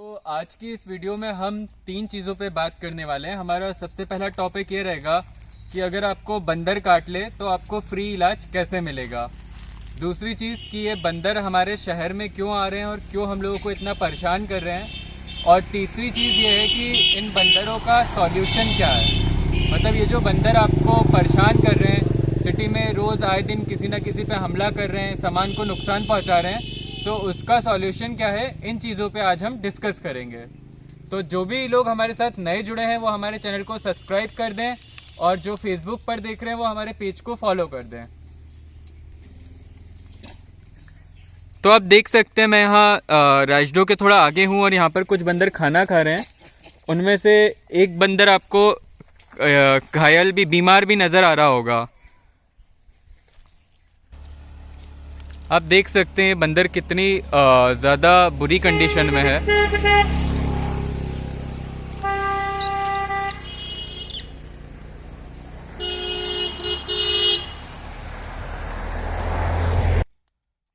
तो आज की इस वीडियो में हम 3 चीज़ों पे बात करने वाले हैं। हमारा सबसे पहला टॉपिक ये रहेगा कि अगर आपको बंदर काट ले तो आपको फ्री इलाज कैसे मिलेगा। दूसरी चीज़ कि ये बंदर हमारे शहर में क्यों आ रहे हैं और क्यों हम लोगों को इतना परेशान कर रहे हैं। और तीसरी चीज़ ये है कि इन बंदरों का सॉल्यूशन क्या है। मतलब ये जो बंदर आपको परेशान कर रहे हैं, सिटी में रोज़ आए दिन किसी न किसी पे हमला कर रहे हैं, सामान को नुकसान पहुंचा रहे हैं, तो उसका सॉल्यूशन क्या है, इन चीज़ों पे आज हम डिस्कस करेंगे। तो जो भी लोग हमारे साथ नए जुड़े हैं वो हमारे चैनल को सब्सक्राइब कर दें और जो फेसबुक पर देख रहे हैं वो हमारे पेज को फॉलो कर दें। तो आप देख सकते हैं मैं यहाँ राजडो के थोड़ा आगे हूँ और यहाँ पर कुछ बंदर खाना खा रहे हैं। उनमें से एक बंदर आपको घायल भी, बीमार भी नज़र आ रहा होगा। आप देख सकते हैं बंदर कितनी ज़्यादा बुरी कंडीशन में है।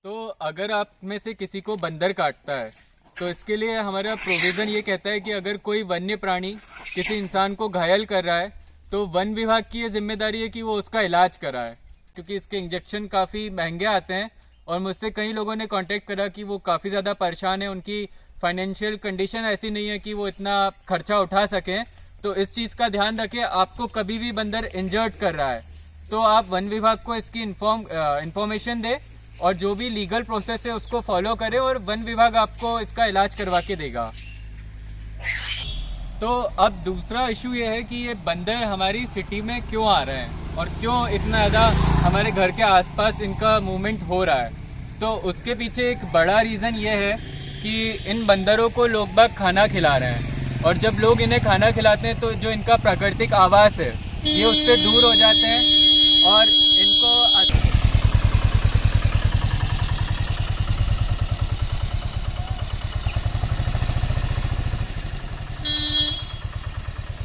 तो अगर आप में से किसी को बंदर काटता है तो इसके लिए हमारा प्रोविज़न ये कहता है कि अगर कोई वन्य प्राणी किसी इंसान को घायल कर रहा है तो वन विभाग की ये जिम्मेदारी है कि वो उसका इलाज कराए, क्योंकि इसके इंजेक्शन काफ़ी महंगे आते हैं। और मुझसे कई लोगों ने कांटेक्ट करा कि वो काफ़ी ज़्यादा परेशान है, उनकी फाइनेंशियल कंडीशन ऐसी नहीं है कि वो इतना खर्चा उठा सकें। तो इस चीज़ का ध्यान रखें, आपको कभी भी बंदर इंजर्ड कर रहा है तो आप वन विभाग को इसकी इन्फॉर्मेशन दें और जो भी लीगल प्रोसेस है उसको फॉलो करें और वन विभाग आपको इसका इलाज करवा के देगा। तो अब दूसरा इशू ये है कि ये बंदर हमारी सिटी में क्यों आ रहे हैं और क्यों इतना ज़्यादा हमारे घर के आसपास इनका मूवमेंट हो रहा है। तो उसके पीछे एक बड़ा रीज़न ये है कि इन बंदरों को लोग बाग खाना खिला रहे हैं और जब लोग इन्हें खाना खिलाते हैं तो जो इनका प्राकृतिक आवास है ये उससे दूर हो जाते हैं और इनको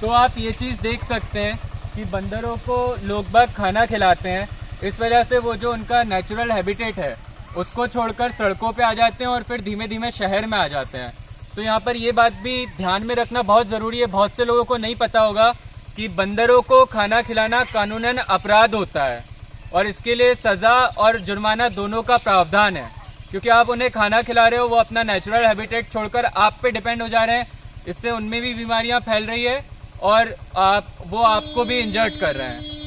तो आप ये चीज़ देख सकते हैं कि बंदरों को लोग बाग खाना खिलाते हैं, इस वजह से वो जो उनका नेचुरल हैबिटेट है उसको छोड़कर सड़कों पे आ जाते हैं और फिर धीमे धीमे शहर में आ जाते हैं। तो यहाँ पर ये बात भी ध्यान में रखना बहुत ज़रूरी है। बहुत से लोगों को नहीं पता होगा कि बंदरों को खाना खिलाना कानूनन अपराध होता है और इसके लिए सज़ा और जुर्माना दोनों का प्रावधान है, क्योंकि आप उन्हें खाना खिला रहे हो, वो अपना नेचुरल हैबिटेट छोड़कर आप पे डिपेंड हो जा रहे हैं। इससे उनमें भी बीमारियाँ फैल रही है और वो आपको भी इंजर्ड कर रहे हैं।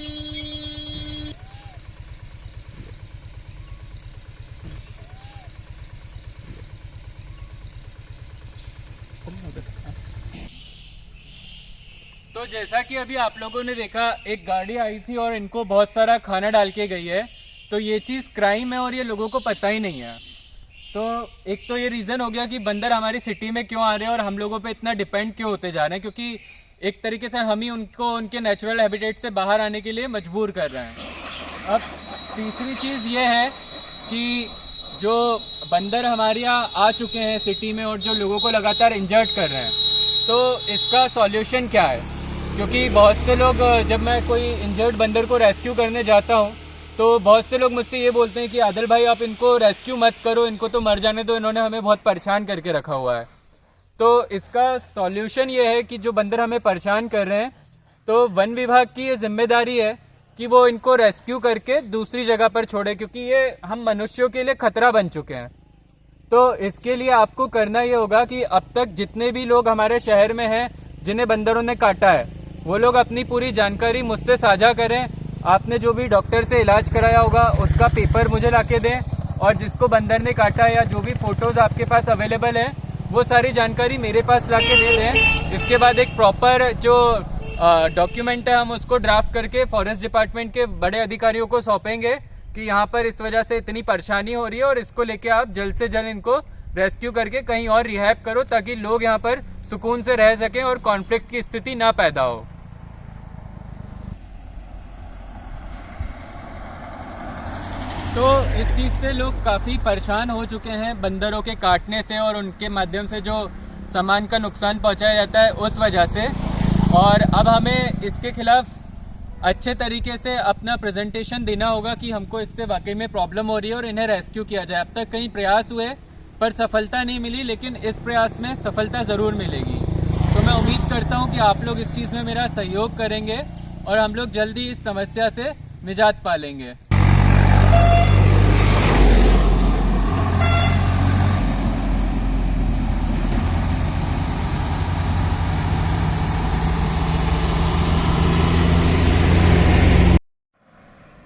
तो जैसा कि अभी आप लोगों ने देखा, एक गाड़ी आई थी और इनको बहुत सारा खाना डाल के गई है। तो ये चीज़ क्राइम है और ये लोगों को पता ही नहीं है। तो एक तो ये रीज़न हो गया कि बंदर हमारी सिटी में क्यों आ रहे हैं और हम लोगों पे इतना डिपेंड क्यों होते जा रहे हैं, क्योंकि एक तरीके से हम ही उनको उनके नेचुरल हैबिटेट से बाहर आने के लिए मजबूर कर रहे हैं। अब तीसरी चीज़ ये है कि जो बंदर हमारे यहाँ आ चुके हैं सिटी में और जो लोगों को लगातार इंजर्ड कर रहे हैं, तो इसका सॉल्यूशन क्या है। क्योंकि बहुत से लोग, जब मैं कोई इंजर्ड बंदर को रेस्क्यू करने जाता हूँ तो बहुत से लोग मुझसे ये बोलते हैं कि आदिल भाई आप इनको रेस्क्यू मत करो, इनको तो मर जाने दो, इन्होंने हमें बहुत परेशान करके रखा हुआ है। तो इसका सॉल्यूशन ये है कि जो बंदर हमें परेशान कर रहे हैं, तो वन विभाग की ये जिम्मेदारी है कि वो इनको रेस्क्यू करके दूसरी जगह पर छोड़े, क्योंकि ये हम मनुष्यों के लिए खतरा बन चुके हैं। तो इसके लिए आपको करना ये होगा कि अब तक जितने भी लोग हमारे शहर में हैं जिन्हें बंदरों ने काटा है, वो लोग अपनी पूरी जानकारी मुझसे साझा करें। आपने जो भी डॉक्टर से इलाज कराया होगा उसका पेपर मुझे ला के दें और जिसको बंदर ने काटा है या जो भी फ़ोटोज़ आपके पास अवेलेबल हैं वो सारी जानकारी मेरे पास ला के दे दें। इसके बाद एक प्रॉपर जो डॉक्यूमेंट है हम उसको ड्राफ्ट करके फॉरेस्ट डिपार्टमेंट के बड़े अधिकारियों को सौंपेंगे कि यहाँ पर इस वजह से इतनी परेशानी हो रही है और इसको लेके आप जल्द से जल्द इनको रेस्क्यू करके कहीं और रिहैब करो, ताकि लोग यहाँ पर सुकून से रह सकें और कॉन्फ्लिक्ट की स्थिति ना पैदा हो। तो इस चीज़ से लोग काफ़ी परेशान हो चुके हैं, बंदरों के काटने से और उनके माध्यम से जो सामान का नुकसान पहुंचाया जाता है उस वजह से। और अब हमें इसके खिलाफ अच्छे तरीके से अपना प्रेजेंटेशन देना होगा कि हमको इससे वाकई में प्रॉब्लम हो रही है और इन्हें रेस्क्यू किया जाए। अब तक कई प्रयास हुए पर सफलता नहीं मिली, लेकिन इस प्रयास में सफलता जरूर मिलेगी। तो मैं उम्मीद करता हूँ कि आप लोग इस चीज में मेरा सहयोग करेंगे और हम लोग जल्दी इस समस्या से निजात पा लेंगे।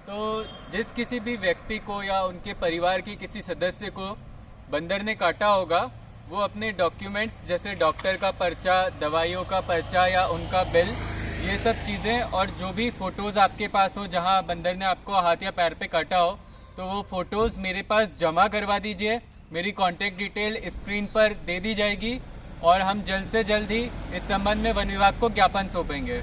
तो जिस किसी भी व्यक्ति को या उनके परिवार के किसी सदस्य को बंदर ने काटा होगा, वो अपने डॉक्यूमेंट्स जैसे डॉक्टर का पर्चा, दवाइयों का पर्चा या उनका बिल, ये सब चीज़ें और जो भी फ़ोटोज़ आपके पास हो जहां बंदर ने आपको हाथ या पैर पे काटा हो, तो वो फ़ोटोज़ मेरे पास जमा करवा दीजिए। मेरी कॉन्टैक्ट डिटेल स्क्रीन पर दे दी जाएगी और हम जल्द से जल्द ही इस संबंध में वन विभाग को ज्ञापन सौंपेंगे।